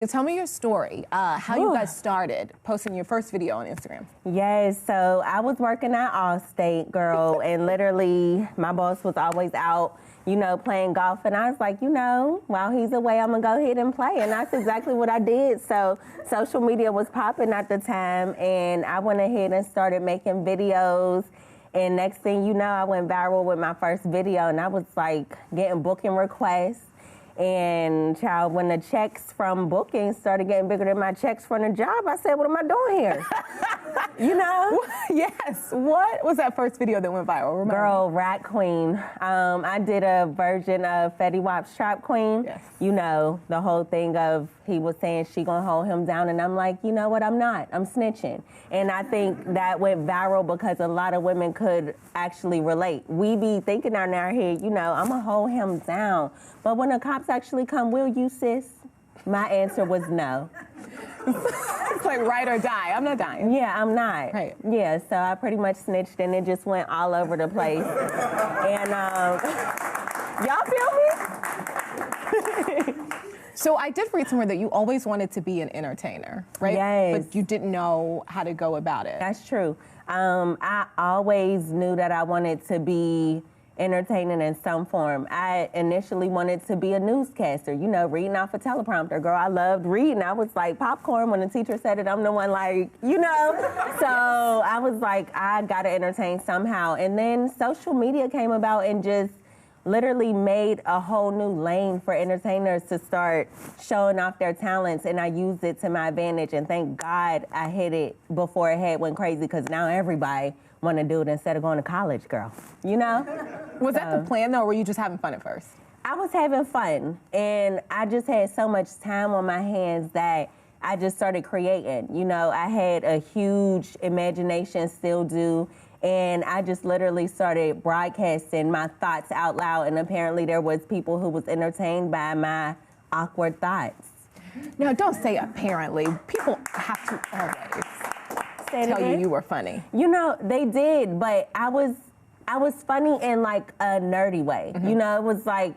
Tell me your story, how you guys started posting your first video on Instagram. Yes, so I was working at Allstate, girl, and literally my boss was always out, playing golf. And I was like, while he's away, I'm gonna go ahead and play. And that's exactly what I did. So social media was popping at the time, and I went ahead and started making videos. And next thing you know, I went viral with my first video, and I was like getting booking requests. And child, when the checks from bookings started getting bigger than my checks from the job, I said, what am I doing here? Yes. What was that first video that went viral? Remember? Girl, Rat Queen. I did a version of Fetty Wap's Trap Queen. Yes. The whole thing of he was saying she gonna hold him down, and I'm like, you know what, I'm not. I'm snitching. And I think that went viral because a lot of women could actually relate. We be thinking in our head, I'm gonna hold him down. But when the cops actually come, will you, sis? My answer was no. It's like ride or die. I'm not dying. Yeah, I'm not. Right. Yeah, so I pretty much snitched, and it just went all over the place. And y'all feel me? So I did read somewhere that you always wanted to be an entertainer, right? Yes. But you didn't know how to go about it. That's true. I always knew that I wanted to be entertaining in some form. I initially wanted to be a newscaster, reading off a teleprompter. Girl, I loved reading. I was like popcorn when the teacher said it. I'm the one So I was like, I gotta entertain somehow. And then social media came about and just literally made a whole new lane for entertainers to start showing off their talents, and I used it to my advantage, and thank God I hit it before it went crazy, because now everybody want to do it instead of going to college, girl. Was that the plan, though, or were you just having fun at first? I was having fun, and I just had so much time on my hands that I just started creating. I had a huge imagination, still do, and I just literally started broadcasting my thoughts out loud, and apparently there was people who was entertained by my awkward thoughts. No, don't say apparently. People have to always tell you were funny. They did, but I was funny in like a nerdy way. Mm-hmm. It was like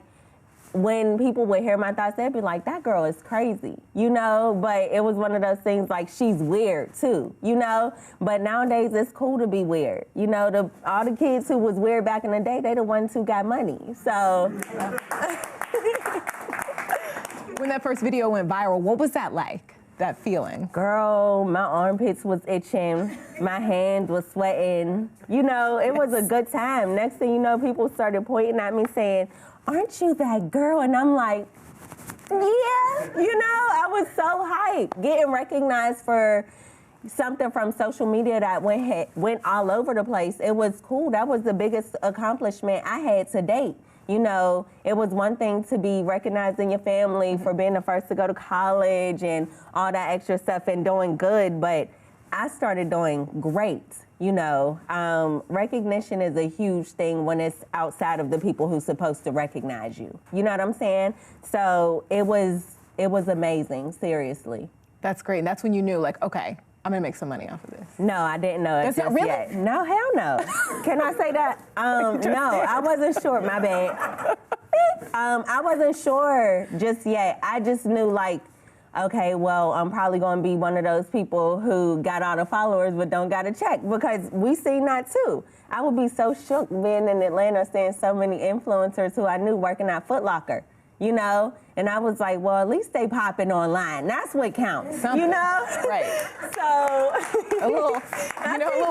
when people would hear my thoughts, they'd be like, that girl is crazy, but it was one of those things like, she's weird too, but nowadays it's cool to be weird. All the kids who was weird back in the day, they the ones who got money, so. When that first video went viral, what was that like? That feeling? Girl, my armpits was itching, my hands was sweating. It was a good time. Next thing you know, people started pointing at me saying, aren't you that girl? And I'm like, yeah, I was so hyped. Getting recognized for something from social media that went all over the place, it was cool. That was the biggest accomplishment I had to date. It was one thing to be recognized in your family for being the first to go to college and all that extra stuff and doing good, but I started doing great. Recognition is a huge thing when it's outside of the people who's supposed to recognize you. You know what I'm saying? So it was amazing, seriously. That's great. That's when you knew, like, okay, I'm gonna make some money off of this. No, I didn't know it just really? yet. No, hell no. Can I say that? No, I wasn't sure, my bad. I wasn't sure just yet. I just knew, like, okay, well, I'm probably gonna be one of those people who got all the followers but don't got a check, because we seen that too. I would be so shook being in Atlanta seeing so many influencers who I knew working at Foot Locker. And I was like, well, at least they popping online. That's what counts, Something. Right. So a little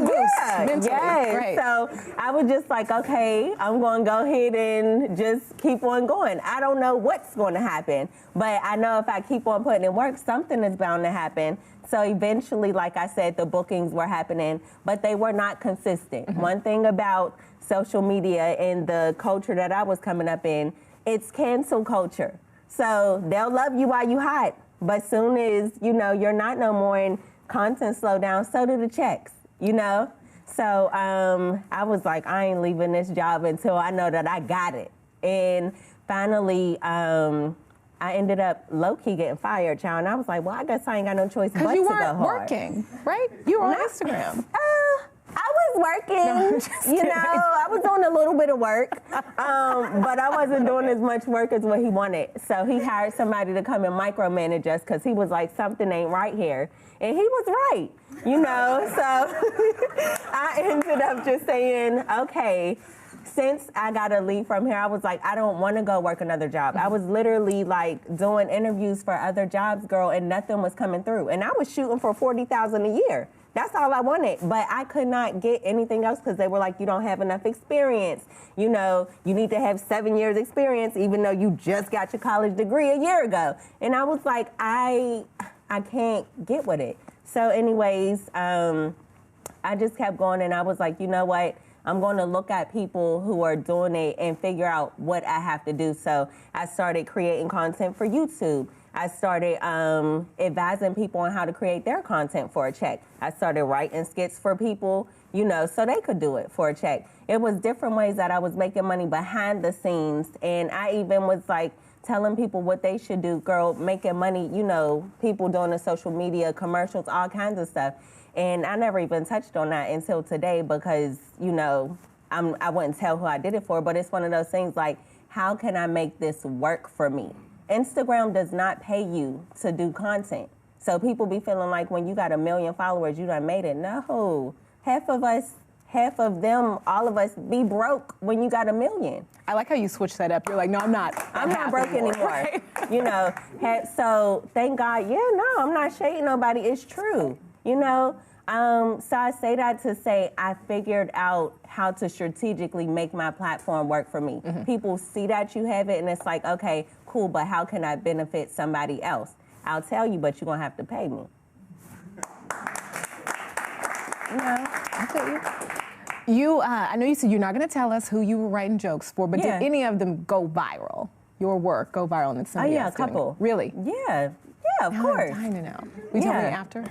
boost mentally. Yes. Right. So I was just like, okay, I'm going to go ahead and just keep on going. I don't know what's going to happen, but I know if I keep on putting in work, something is bound to happen. So eventually, like I said, the bookings were happening, but they were not consistent. Mm-hmm. One thing about social media and the culture that I was coming up in, it's cancel culture. So they'll love you while you hot, but soon as, you're not no more and content slow down, so do the checks, So I was like, I ain't leaving this job until I know that I got it. And finally, I ended up low-key getting fired, child. And I was like, well, I guess I ain't got no choice but to go hard. Because you weren't working, right? You were on Instagram. I was was working. You know, I was doing a little bit of work, but I wasn't doing as much work as what he wanted. So he hired somebody to come and micromanage us because he was like, something ain't right here. And he was right, you know? So I ended up just saying, okay, since I got to leave from here, I was like, I don't want to go work another job. I was literally like doing interviews for other jobs, girl, and nothing was coming through. And I was shooting for $40,000 a year. That's all I wanted. But I could not get anything else because they were like, you don't have enough experience. You know, you need to have 7 years experience, even though you just got your college degree a year ago. And I was like, I can't get with it. So anyways, I just kept going and I was like, you know what? I'm going to look at people who are doing it and figure out what I have to do. So I started creating content for YouTube. I started advising people on how to create their content for a check. I started writing skits for people, you know, so they could do it for a check. It was different ways that I was making money behind the scenes. And I even was like telling people what they should do, girl, making money, you know, people doing the social media, commercials, all kinds of stuff. And I never even touched on that until today because, you know, I wouldn't tell who I did it for, but it's one of those things like, how can I make this work for me? Instagram does not pay you to do content. So people be feeling like when you got 1 million followers, you done made it. No, half of them, all of us be broke when you got 1 million. I like how you switch that up. You're like, no, I'm not broke anymore. Right? You know, so thank God, I'm not shading nobody. It's true, you know. So I say that to say I figured out how to strategically make my platform work for me. Mm-hmm. People see that you have it and it's like, okay, cool, but how can I benefit somebody else? I'll tell you, but you're going to have to pay me. I know you said you're not going to tell us who you were writing jokes for, but did any of them go viral? Your work go viral and somebody else a couple. Really? Yeah, of course. I'm dying to know. Will you tell me after?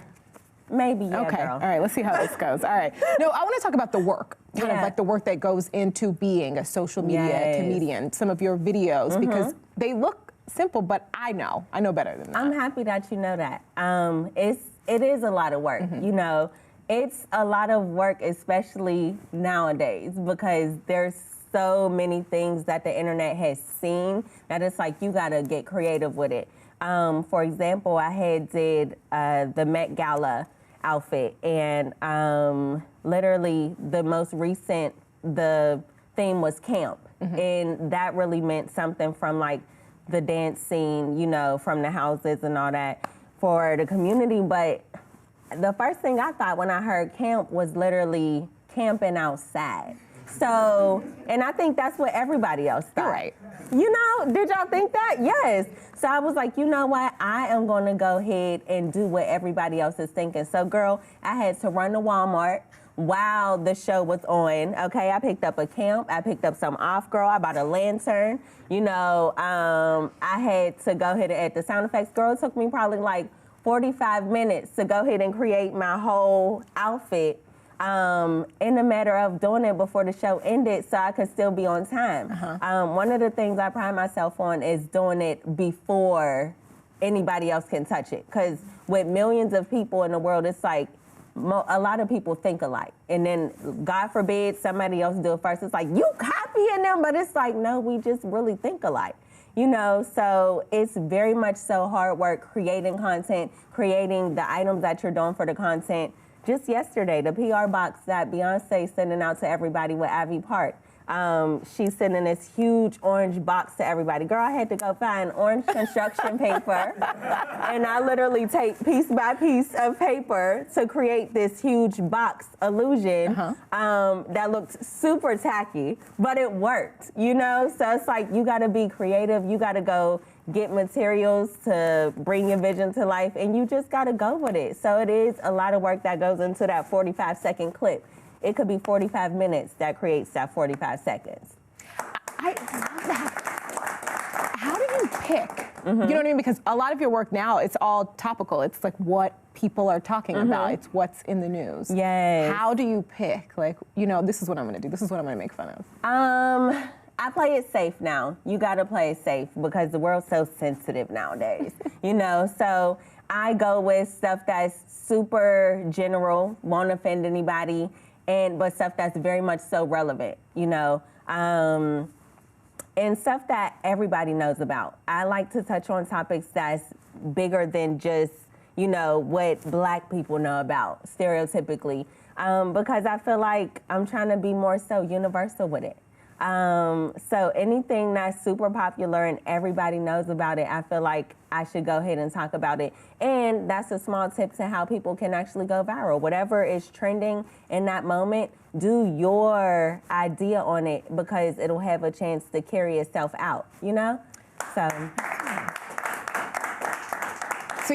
Maybe, okay. Girl. All right, let's see how this goes. All right. No, I want to talk about the work, kind of like the work that goes into being a social media comedian, some of your videos, because they look simple, but I know better than that. I'm happy that you know that. It is a lot of work, you know. It's a lot of work, especially nowadays, because there's so many things that the internet has seen that it's like you got to get creative with it. For example, I had did the Met Gala outfit, and literally the most recent, the theme was camp, and that really meant something from like the dance scene, you know, from the houses and all that for the community. But the first thing I thought when I heard camp was literally camping outside. So, and I think that's what everybody else thought. Right. You know, did y'all think that? Yes. So I was like, you know what? I am going to go ahead and do what everybody else is thinking. So, girl, I had to run to Walmart while the show was on. Okay, I picked up a camp. I picked up some off, girl. I bought a lantern. You know, I had to go ahead and add the sound effects. Girl, it took me probably like 45 minutes to go ahead and create my whole outfit. In a matter of doing it before the show ended so I could still be on time. One of the things I pride myself on is doing it before anybody else can touch it. Because with millions of people in the world, it's like a lot of people think alike. And then, God forbid, somebody else do it first. It's like, you copying them, but it's like, no, we just really think alike. You know, so it's very much so hard work creating content, creating the items that you're doing for the content. Just yesterday, the PR box that Beyonce sending out to everybody with Ivy Park. She's sending this huge orange box to everybody. Girl, I had to go find orange construction paper, and I literally take piece by piece of paper to create this huge box illusion that looked super tacky, but it worked, you know? So it's like you gotta be creative, you gotta go get materials to bring your vision to life, and you just gotta go with it. So it is a lot of work that goes into that 45-second clip. It could be 45 minutes that creates that 45 seconds. I love that. How do you pick? You know what I mean? Because a lot of your work now, it's all topical. It's like what people are talking about. It's what's in the news. Yes. How do you pick? Like, you know, this is what I'm gonna do. This is what I'm gonna make fun of. I play it safe now. You gotta play it safe because the world's so sensitive nowadays. You know, so I go with stuff that's super general, won't offend anybody. but stuff that's very much so relevant, you know, and stuff that everybody knows about. I like to touch on topics that's bigger than just, you know, what Black people know about stereotypically, because I feel like I'm trying to be more so universal with it. So anything that's super popular and everybody knows about it, I feel like I should go ahead and talk about it. And that's a small tip to how people can actually go viral. Whatever is trending in that moment, do your idea on it because it'll have a chance to carry itself out, you know? So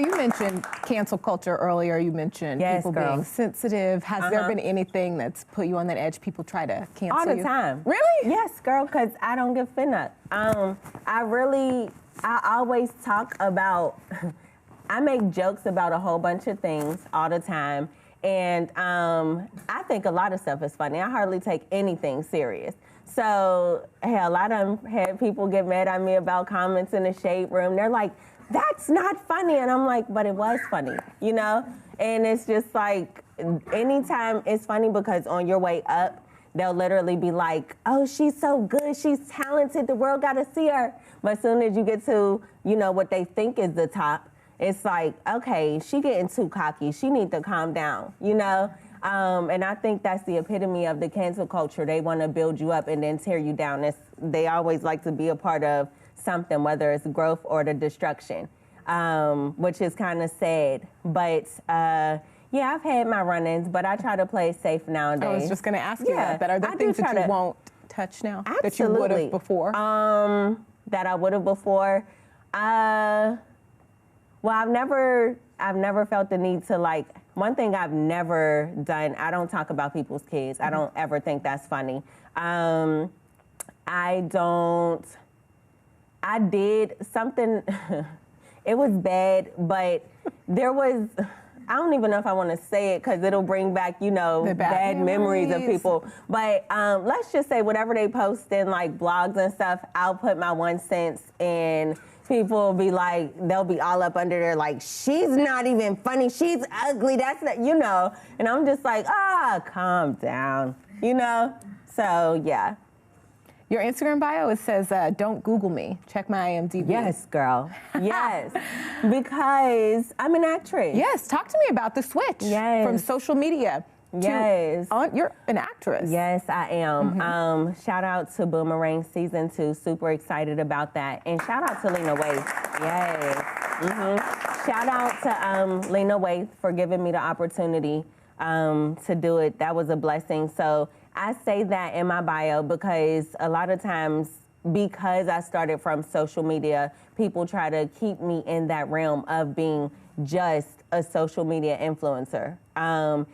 you mentioned cancel culture earlier. You mentioned people being sensitive. Has there been anything that's put you on that edge? People try to cancel you? All the time. Really? Yes, girl, because I don't give finna. I always talk about, I make jokes about a whole bunch of things all the time. And I think a lot of stuff is funny. I hardly take anything serious. So, a lot of them had people get mad at me about comments in the shade room. They're like, that's not funny. And I'm like, but it was funny, you know? And it's just like, anytime it's funny because on your way up, they'll literally be like, oh, she's so good, she's talented, the world gotta see her. But as soon as you get to, you know, what they think is the top, it's like, okay, she getting too cocky, she need to calm down, you know? And I think that's the epitome of the cancel culture. They wanna build you up and then tear you down. They always like to be a part of something, whether it's growth or the destruction, which is kind of sad. But yeah, I've had my run-ins, but I try to play it safe nowadays. I was just going to ask you that. But are there things that you won't touch now? Absolutely. That you would have before? That I would have before? Well, I've never felt the need to, like, one thing I've never done, I don't talk about people's kids. I don't ever think that's funny. I did something, it was bad, but there was, I don't even know if I want to say it because it'll bring back, you know, bad memories of people. But let's just say whatever they post in like blogs and stuff, I'll put my 1 cent and people will be like, they'll be all up under there like, she's not even funny, she's ugly, that's not, you know. And I'm just like, calm down, you know? So, yeah. Your Instagram bio, it says, don't Google me. Check my IMDb. Yes, girl. Yes. Because I'm an actress. Yes. Talk to me about the switch from social media. Yes. You're an actress. Yes, I am. Shout out to Boomerang Season 2. Super excited about that. And shout out to Lena Waithe. Yes. Shout out to Lena Waithe for giving me the opportunity to do it. That was a blessing. So I say that in my bio because a lot of times, because I started from social media, people try to keep me in that realm of being just a social media influencer. And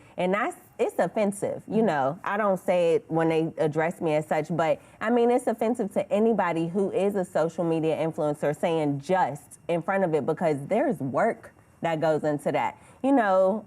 it's offensive, you know. I don't say it when they address me as such, but I mean, it's offensive to anybody who is a social media influencer saying just in front of it because there's work that goes into that. You know,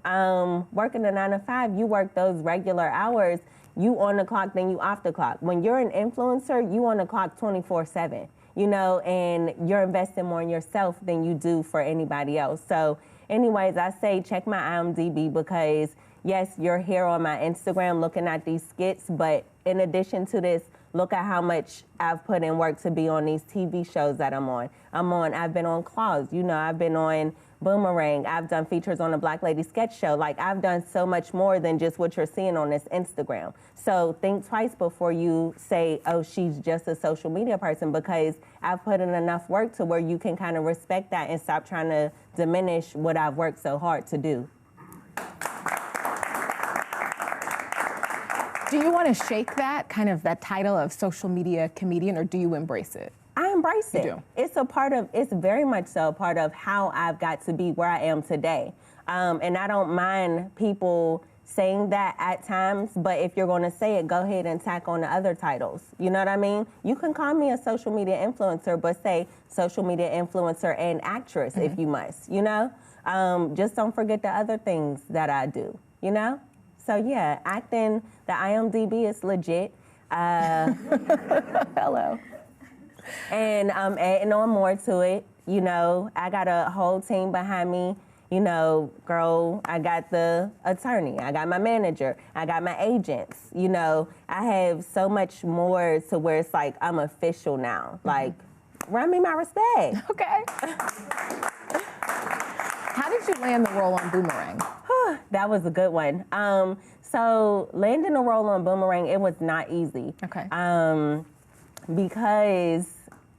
working a 9 to 5, you work those regular hours, you on the clock, then you off the clock. When you're an influencer, you on the clock 24/7, you know, and you're investing more in yourself than you do for anybody else. So anyways, I say check my IMDb because yes, you're here on my Instagram looking at these skits, but in addition to this, look at how much I've put in work to be on these TV shows that I'm on. I've been on Claudia, you know, I've been on Boomerang. I've done features on the Black Lady Sketch Show. Like, I've done so much more than just what you're seeing on this Instagram. So think twice before you say, oh, she's just a social media person, because I've put in enough work to where you can kind of respect that and stop trying to diminish what I've worked so hard to do. Do you want to shake that, kind of that title of social media comedian, or do you embrace it? I embrace it. You do. It's very much so a part of how I've got to be where I am today. And I don't mind people saying that at times, but if you're going to say it, go ahead and tack on the other titles. You know what I mean? You can call me a social media influencer, but say social media influencer and actress if you must, you know? Just don't forget the other things that I do, you know? So yeah, acting, the IMDb is legit. Hello. And I'm adding on more to it. You know, I got a whole team behind me. You know, girl, I got the attorney, I got my manager, I got my agents. You know, I have so much more to where it's like I'm official now. Like, run me my respect. Okay. How did you land the role on Boomerang? That was a good one. So landing a role on Boomerang, it was not easy. Okay. Because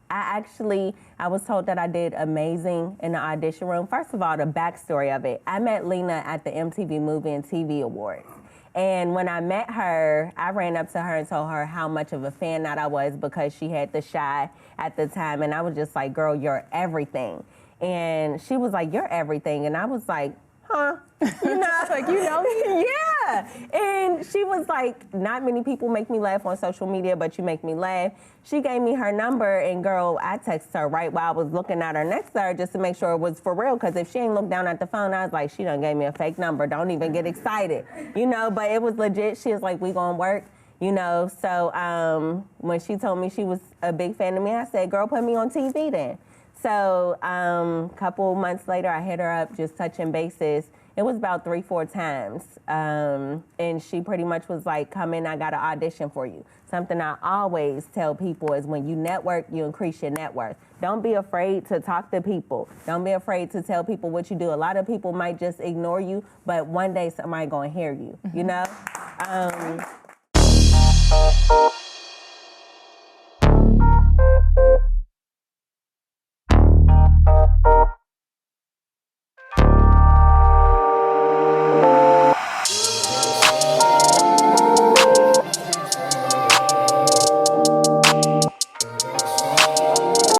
I was told that I did amazing in the audition room. First of all, the backstory of it. I met Lena at the MTV Movie and TV Awards. And when I met her, I ran up to her and told her how much of a fan that I was because she had the shy at the time. And I was just like, girl, you're everything. And she was like, you're everything. And I was like, huh? You know? Like, you know me? Yeah. And she was like, not many people make me laugh on social media, but you make me laugh. She gave me her number, and girl, I texted her right while I was looking at her next to her just to make sure it was for real, because if she ain't looked down at the phone, I was like, she done gave me a fake number. Don't even get excited. You know, but it was legit. She was like, we gonna work. You know, so when she told me she was a big fan of me, I said, girl, put me on TV then. So a couple months later, I hit her up, just touching bases. It was about 3-4 times. And she pretty much was like, come in, I got an audition for you. Something I always tell people is when you network, you increase your net worth. Don't be afraid to talk to people. Don't be afraid to tell people what you do. A lot of people might just ignore you, but one day somebody gonna hear you, you know?